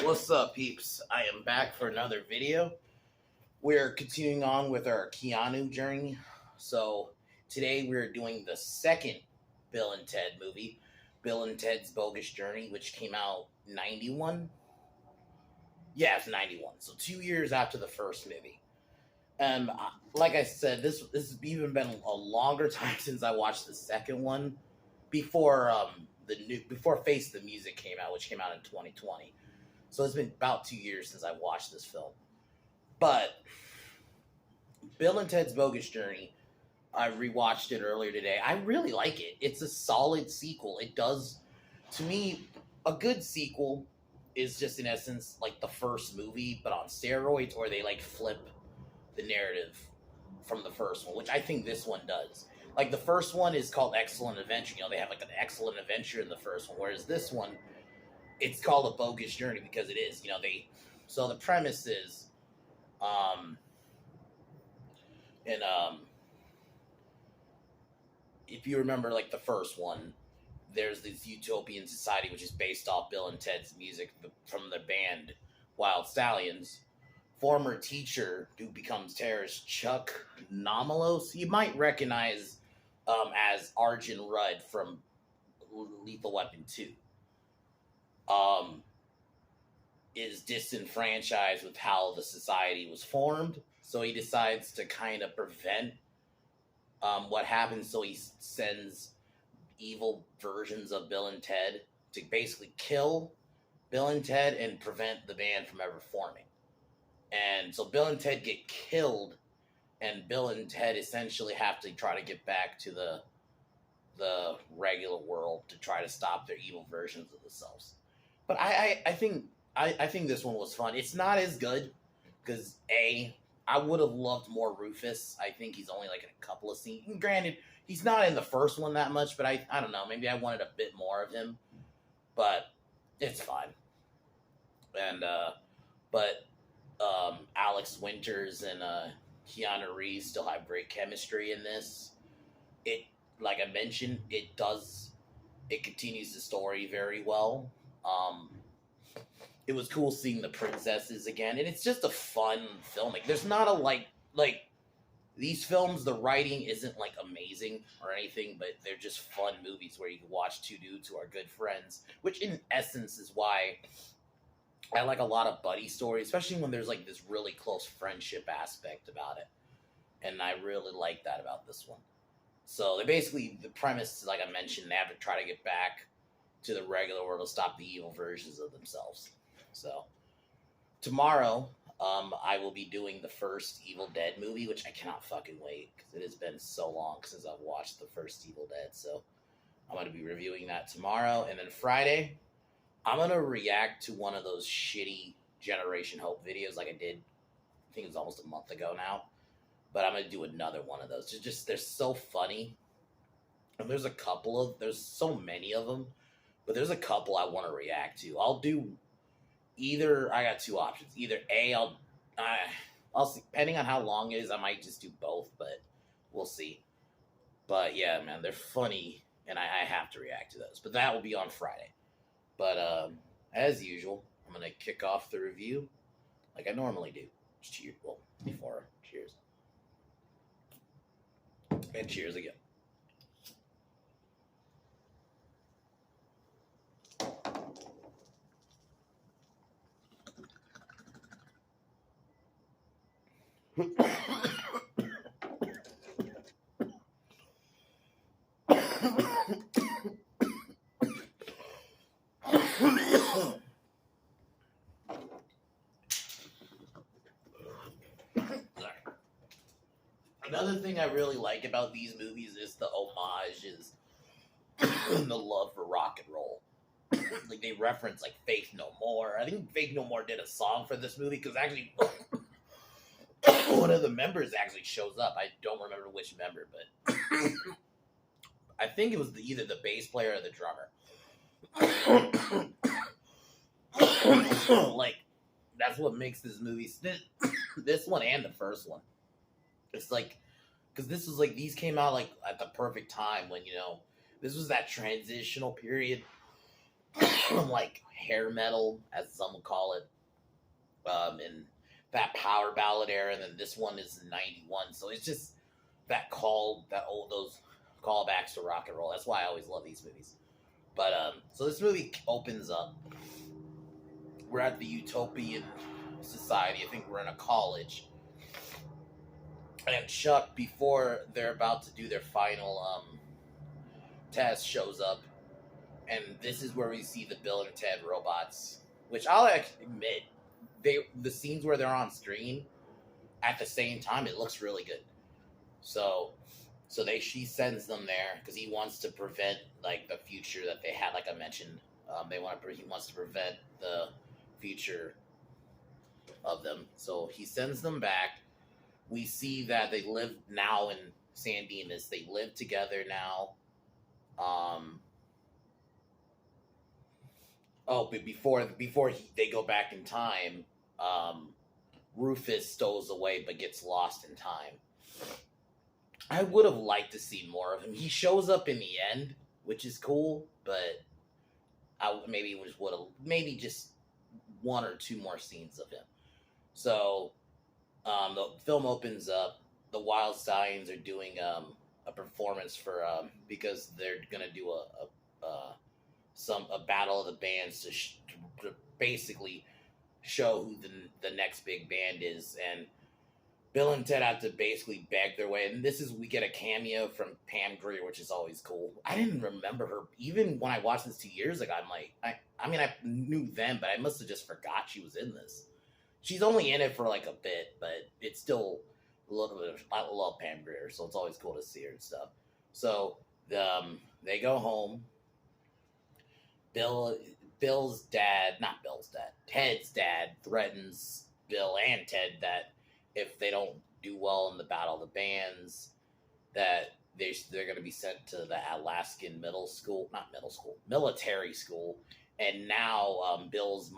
What's up, peeps? I am back for another video. We're continuing on with our Keanu journey. So, today we're doing the second Bill and Ted movie, Bill and Ted's Bogus Journey, which came out 91. Yeah, it's 91. So, 2 years after the first movie. Like I said, this has even been a longer time since I watched the second one before before Face the Music came out, which came out in 2020. So it's been about 2 years since I watched this film. But Bill and Ted's Bogus Journey, I rewatched it earlier today. I really like it. It's a solid sequel. It does, to me, a good sequel is just in essence like the first movie, but on steroids, or they like flip the narrative from the first one, which I think this one does. Like the first one is called Excellent Adventure. They have like an excellent adventure in the first one, whereas this one, it's called A Bogus Journey because it is. So the premise is, and if you remember, like the first one, there's this utopian society which is based off Bill and Ted's music from the band Wild Stallions. Former teacher who becomes terrorist Chuck Nomalos, you might recognize as Arjun Rudd from Lethal Weapon 2. Is disenfranchised with how the society was formed, so he decides to kind of prevent what happens. So he sends evil versions of Bill and Ted to basically kill Bill and Ted and prevent the band from ever forming. And so Bill and Ted get killed, and Bill and Ted essentially have to try to get back to the regular world to try to stop their evil versions of themselves. But I think this one was fun. It's not as good because I would have loved more Rufus. I think he's only like in a couple of scenes. And granted, he's not in the first one that much, but I don't know. Maybe I wanted a bit more of him, but it's fine. And but Alex Winters and Keanu Reeves still have great chemistry in this. It, like I mentioned, it continues the story very well. It was cool seeing the princesses again, and it's just a fun filming. There's not a like these films, the writing isn't like amazing or anything, but they're just fun movies where you can watch two dudes who are good friends, which in essence is why I like a lot of buddy stories, especially when there's like this really close friendship aspect about it. And I really like that about this one. So they basically, the premise, like I mentioned, they have to try to get back to the regular world to stop the evil versions of themselves. So tomorrow, I will be doing the first Evil Dead movie, which I cannot fucking wait because it has been so long since I've watched the first Evil Dead. So I'm going to be reviewing that tomorrow. And then Friday, I'm going to react to one of those shitty Generation Hope videos like I did, I think it was almost a month ago now. But I'm going to do another one of those. They're so funny. And there's so many of them. But there's a couple I want to react to. I'll do either, I got two options. Either A, I'll see, depending on how long it is, I might just do both, but we'll see. But yeah, man, they're funny, and I have to react to those. But that will be on Friday. But as usual, I'm going to kick off the review like I normally do. Cheers. Well, before, cheers. And cheers again. Another thing I really like about these movies is the homages and the love for rock and roll. Like they reference like Faith No More. I think Faith No More did a song for this movie because actually one of the members actually shows up. I don't remember which member, but I think it was either the bass player or the drummer. Like that's what makes this movie, this one and the first one. It's like, because this was like, these came out like at the perfect time when, this was that transitional period like hair metal, as some would call it, in that power ballad era, and then this one is '91. So it's just those callbacks to rock and roll. That's why I always love these movies. But so this movie opens up. We're at the utopian society. I think we're in a college. And Chuck, before they're about to do their final test, shows up. And this is where we see the Bill and Ted robots. Which I'll admit, the scenes where they're on screen at the same time, it looks really good. So she sends them there because he wants to prevent like the future that they had. Like I mentioned, he wants to prevent the future of them. So he sends them back. We see that they live now in San Dimas. They live together now. But before they go back in time, Rufus stows away but gets lost in time. I would have liked to see more of him. He shows up in the end, which is cool, but maybe just one or two more scenes of him. So the film opens up. The Wild Stallions are doing a performance for because they're gonna do a battle of the bands to basically show who the next big band is, and Bill and Ted have to basically beg their way. And we get a cameo from Pam Grier, which is always cool. I didn't remember her even when I watched this 2 years ago. I'm like, I mean, I knew them, but I must have just forgot she was in this. She's only in it for like a bit, but it's still a little bit. I love Pam Grier, so it's always cool to see her and stuff. So they go home. Ted's dad threatens Bill and Ted that if they don't do well in the Battle of the Bands, that they're going to be sent to the Alaskan military school. And now Bill's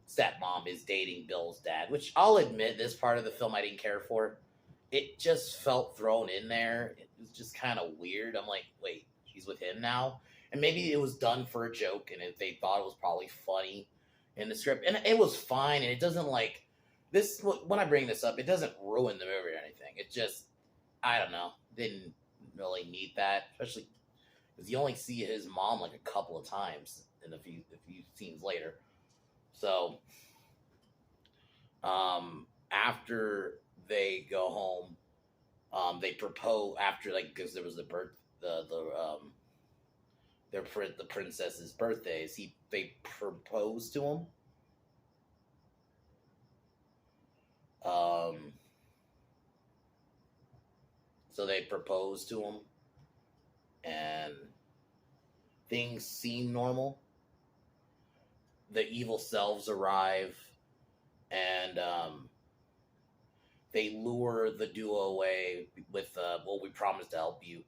stepmom is dating Bill's dad, which I'll admit, this part of the film I didn't care for. It just felt thrown in there. It was just kind of weird. I'm like, wait, she's with him now? And maybe it was done for a joke, and if they thought it was probably funny in the script. And it was fine, and it doesn't like... This, when I bring this up, it doesn't ruin the movie or anything. It just, I don't know, didn't really need that, especially because you only see his mom like a couple of times in a few scenes later. So, after they go home, they propose after because there was the princess's birthdays. They propose to him. So they propose to him, and things seem normal. The evil selves arrive, and they lure the duo away with, we promised to help you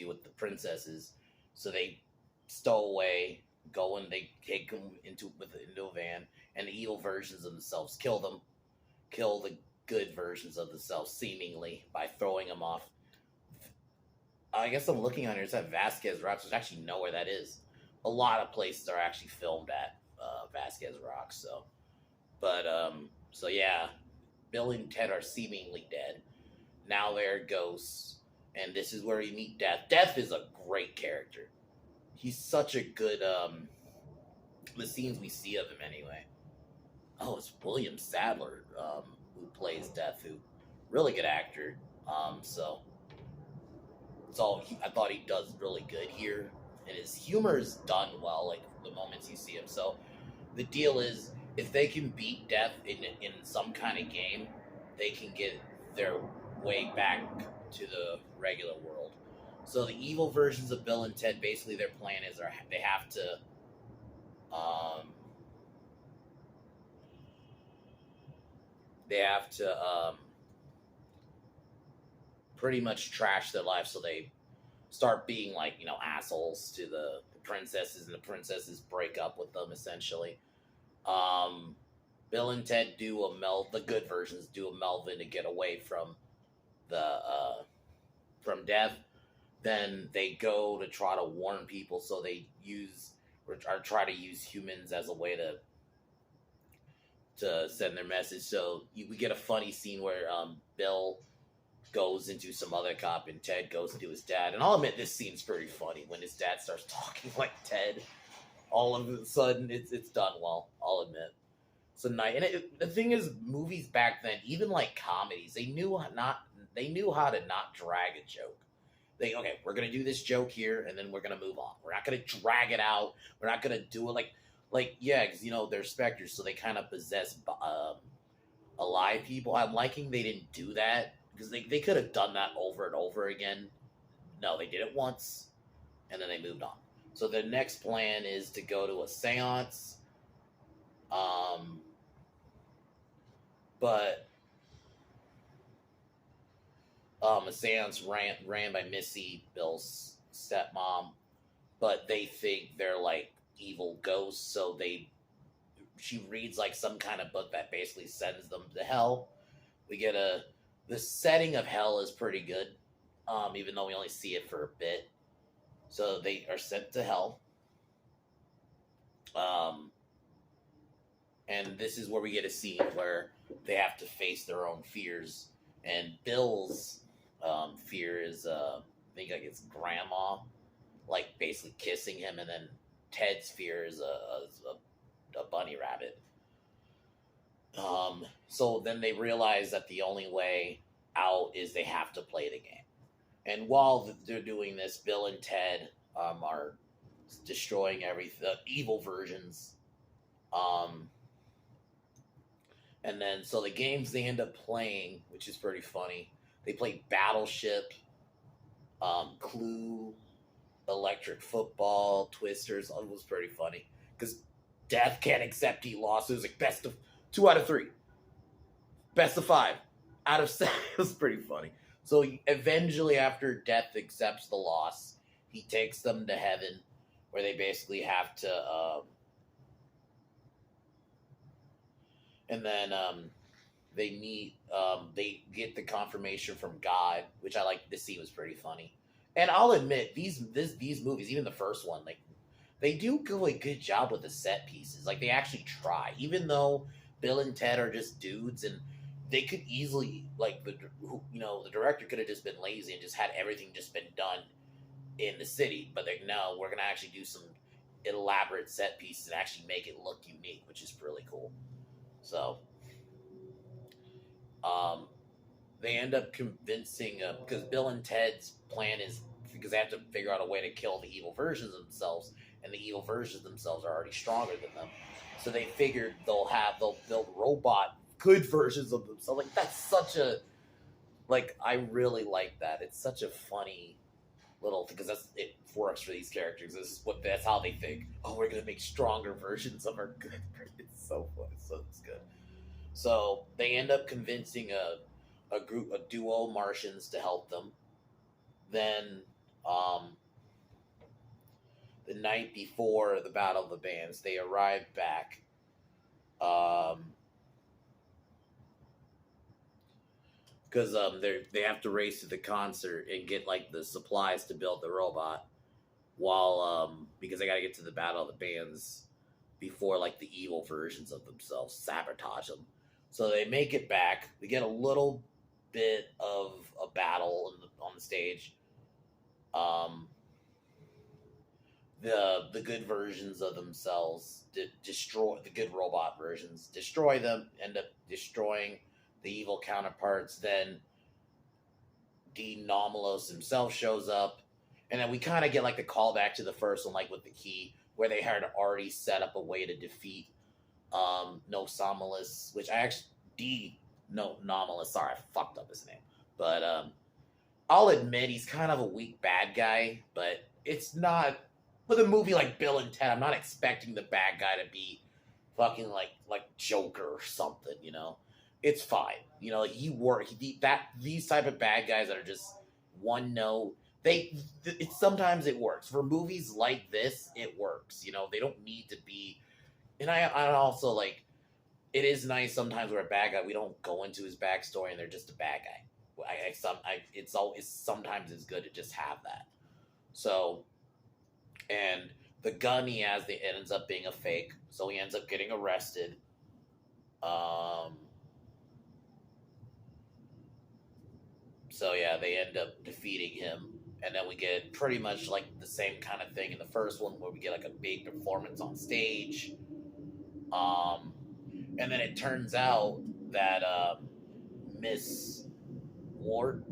with the princesses. So they stow away, they take them into a van, and the evil versions of themselves kill the good versions of themselves, seemingly, by throwing them off. I guess I'm looking on here, it's at Vasquez Rocks. There's actually nowhere that is. A lot of places are actually filmed at Vasquez Rocks, so. But, so yeah, Bill and Ted are seemingly dead. Now they're ghosts, and this is where you meet Death. Death is a great character. He's such a good, the scenes we see of him anyway. Oh, it's William Sadler, who plays Death, who really good actor. So I thought he does really good here, and his humor is done well, like the moments you see him. So the deal is, if they can beat Death in some kind of game, they can get their way back to the regular world. So the evil versions of Bill and Ted, basically their plan is they have to pretty much trash their life, so they start being like, assholes to the princesses, and the princesses break up with them, essentially. Bill and Ted the good versions do a Melvin to get away from from Death. then they go to try to warn people, so they use or try to use humans as a way to send their message. So we get a funny scene where Bill goes into some other cop and Ted goes into his dad. And I'll admit this scene's pretty funny when his dad starts talking like Ted. All of a sudden, it's done well. I'll admit. So nice. And the thing is, movies back then, even like comedies, they knew how to not drag a joke. Okay, we're gonna do this joke here, and then we're gonna move on. We're not gonna drag it out. We're not gonna do it like yeah, because they're specters, so they kind of possess alive people. I'm liking they didn't do that because they could have done that over and over again. No, they did it once, and then they moved on. So the next plan is to go to a seance. But a seance ran by Missy, Bill's stepmom, but they think they're like evil ghosts, so she reads like some kind of book that basically sends them to hell. We get the setting of hell is pretty good, even though we only see it for a bit. So they are sent to hell. And this is where we get a scene where they have to face their own fears. And Bill's fear is, I think like it's grandma, like basically kissing him, and then Ted's fear is a bunny rabbit. So then they realize that the only way out is they have to play the game. And while they're doing this, Bill and Ted are destroying everything, evil versions. And then, so the games they end up playing, which is pretty funny, they play Battleship, Clue, Electric Football, Twisters. It was pretty funny. Because Death can't accept he lost. It was like best of 2 out of 3. Best of 5 out of 7. It was pretty funny. So eventually, after Death accepts the loss, he takes them to heaven, where they basically have to... and then they meet, they get the confirmation from God, which I like. This scene was pretty funny. And I'll admit, these movies, even the first one, like, they do go a good job with the set pieces. Like, they actually try. Even though Bill and Ted are just dudes, and they could easily, like, the director could have just been lazy and just had everything just been done in the city. But like, no, we're going to actually do some elaborate set pieces and actually make it look unique, which is really cool. So, they end up convincing, because Bill and Ted's plan is, because they have to figure out a way to kill the evil versions of themselves, and the evil versions themselves are already stronger than them. So they figured they'll build robot good versions of themselves. Like, that's such a, like, I really like that. It's such a funny little, because it works for these characters. That's how they think. Oh, we're gonna make stronger versions of our good. It's so funny. It's good. So they end up convincing a duo Martians to help them. Then, the night before the Battle of the Bands, they arrive back. Because they have to race to the concert and get like the supplies to build the robot, while because they got to get to the Battle of the Bands before like the evil versions of themselves sabotage them. So they make it back. They get a little bit of a battle on the stage. The good versions of themselves destroy the good robot versions. Destroy them. End up destroying the evil counterparts. Then Dean Nomalos himself shows up, and then we kind of get like the callback to the first one, like with the key, where they had already set up a way to defeat Nomalos, which I actually Nomalos. Sorry, I fucked up his name, but I'll admit he's kind of a weak bad guy, but it's not with a movie like Bill and Ted. I'm not expecting the bad guy to be fucking like Joker or something, you know. It's fine. You know, these type of bad guys that are just one note, sometimes it works. For movies like this, it works. You know, they don't need to be, and I also like, it is nice sometimes where a bad guy, we don't go into his backstory and they're just a bad guy. It's always sometimes it's good to just have that. So, and the gun he has, it ends up being a fake, so he ends up getting arrested. Um, so yeah, they end up defeating him, and then we get pretty much like the same kind of thing in the first one, where we get like a big performance on stage. Um, and then it turns out that Miss Ward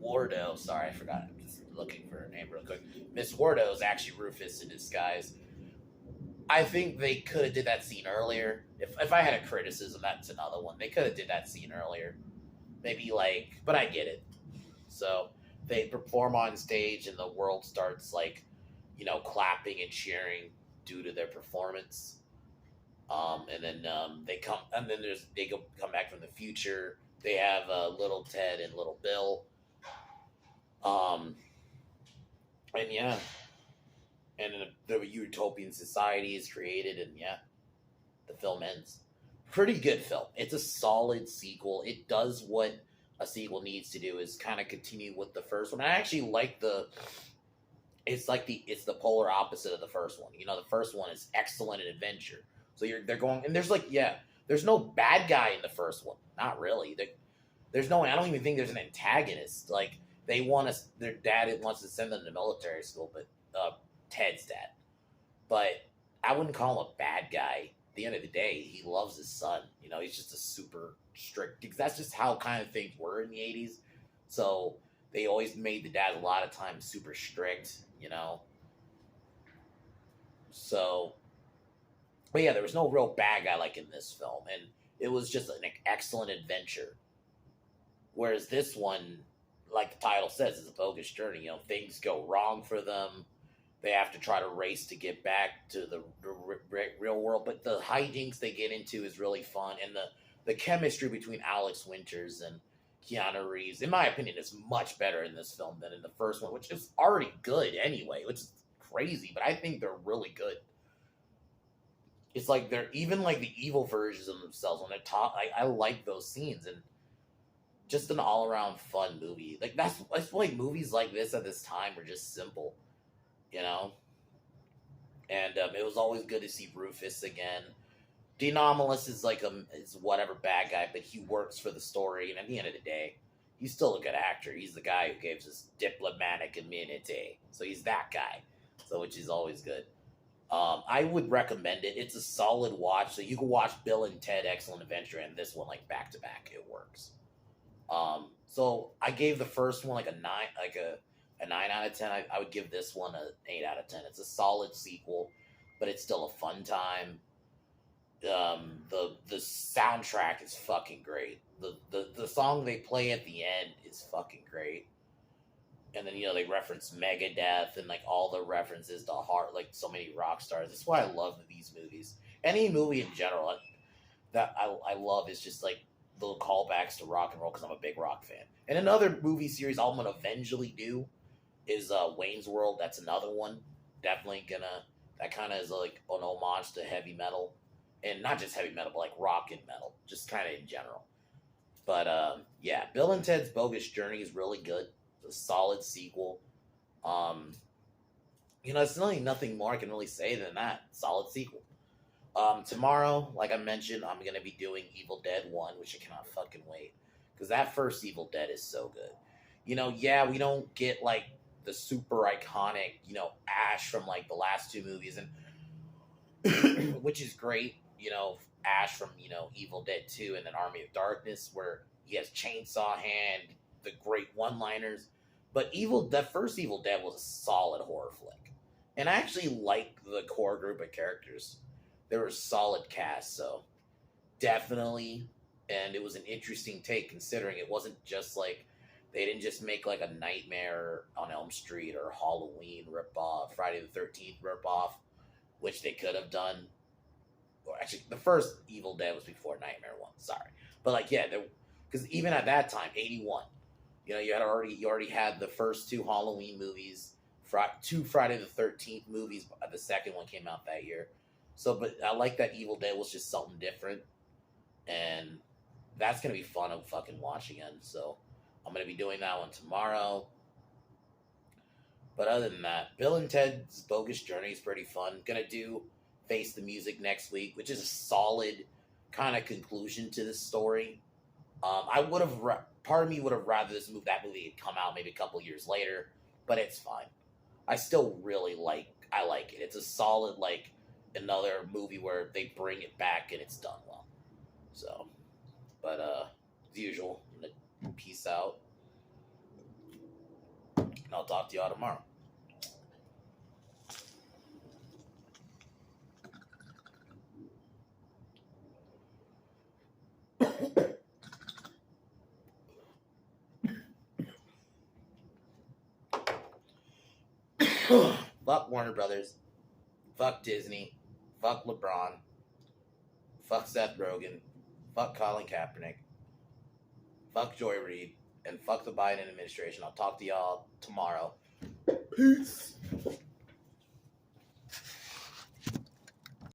Wardo, sorry, I forgot. I'm just looking for her name real quick. Miss Wardo is actually Rufus in disguise. I think they could have did that scene earlier. If I had a criticism, that's another one. They could have did that scene earlier. Maybe like, but I get it. So they perform on stage, and the world starts like, clapping and cheering due to their performance. And then they come, and then come back from the future. They have little Ted and little Bill. And yeah, and then the utopian society is created, and yeah, the film ends. Pretty good film. It's a solid sequel. It does what a sequel needs to do, is kind of continue with the first one. I actually like it's the polar opposite of the first one. The first one is excellent in adventure. So they're going, and there's no bad guy in the first one. Not really. There's no, I don't even think there's an antagonist. Like, their dad wants to send them to military school, but Ted's dad. But I wouldn't call him a bad guy. At the end of the day, he loves his son. He's just a super strict, because that's just how kind of things were in the 80s. So they always made the dad a lot of times super strict, So, but yeah, there was no real bad guy like in this film. And it was just an excellent adventure. Whereas this one, like the title says, is a bogus journey. Things go wrong for them. They have to try to race to get back to the real world. But the hijinks they get into is really fun. And the chemistry between Alex Winters and Keanu Reeves, in my opinion, is much better in this film than in the first one, which is already good anyway, which is crazy. But I think they're really good. It's like they're even like the evil versions of themselves when they talk. I like those scenes, and just an all around fun movie. Like that's why movies like this at this time were just simple, And it was always good to see Rufus again. The Anomalous is is whatever bad guy, but he works for the story, and at the end of the day, he's still a good actor. He's the guy who gives us diplomatic immunity, so he's that guy. So which is always good. I would recommend it. It's a solid watch. So you can watch Bill and Ted Excellent Adventure and this one like back to back. It works. So I gave the first one like a 9 out of 10. I would give this one an 8 out of 10. It's a solid sequel, but it's still a fun time. The soundtrack is fucking great. The song they play at the end is fucking great. And then they reference Megadeth and like all the references to like so many rock stars. That's why I love these movies. Any movie in general that I love is just like little callbacks to rock and roll, because I'm a big rock fan. And another movie series I'm gonna eventually do is Wayne's World. That's another one. Definitely gonna. That kind of is like an homage to heavy metal, and not just heavy metal, but like rock and metal, just kind of in general. But yeah, Bill and Ted's Bogus Journey is really good. It's a solid sequel. It's really nothing more I can really say than that. Solid sequel. Tomorrow, like I mentioned, I'm going to be doing Evil Dead 1, which I cannot fucking wait. Because that first Evil Dead is so good. Yeah, we don't get, like, the super iconic, Ash from, like, the last two movies, and which is great. Ash from, Evil Dead 2 and then Army of Darkness, where he has chainsaw hand, the great one-liners. But that first Evil Dead was a solid horror flick. And I actually like the core group of characters. They were a solid cast, so definitely. And it was an interesting take, considering it wasn't just like, they didn't just make like a Nightmare on Elm Street or Halloween ripoff, Friday the 13th ripoff, which they could have done. Or actually, the first Evil Dead was before Nightmare 1, sorry. But like, yeah, because even at that time, 81, you already had the first two Halloween movies, two Friday the 13th movies. The second one came out that year. So, but I like that Evil Dead was just something different, and that's gonna be fun to fucking watch again. So, I'm going to be doing that one tomorrow. But other than that, Bill and Ted's Bogus Journey is pretty fun. Gonna do Face the Music next week, which is a solid kind of conclusion to this story. I would have, part of me would have rather that movie had come out maybe a couple years later, but it's fine. I still really like it. It's a solid, like, another movie where they bring it back and it's done well. So, but, as usual, I'm gonna peace out. And I'll talk to y'all tomorrow. Fuck Warner Brothers. Fuck Disney. Fuck LeBron. Fuck Seth Rogen. Fuck Colin Kaepernick. Fuck Joy Reid. And fuck the Biden administration. I'll talk to y'all tomorrow. Peace.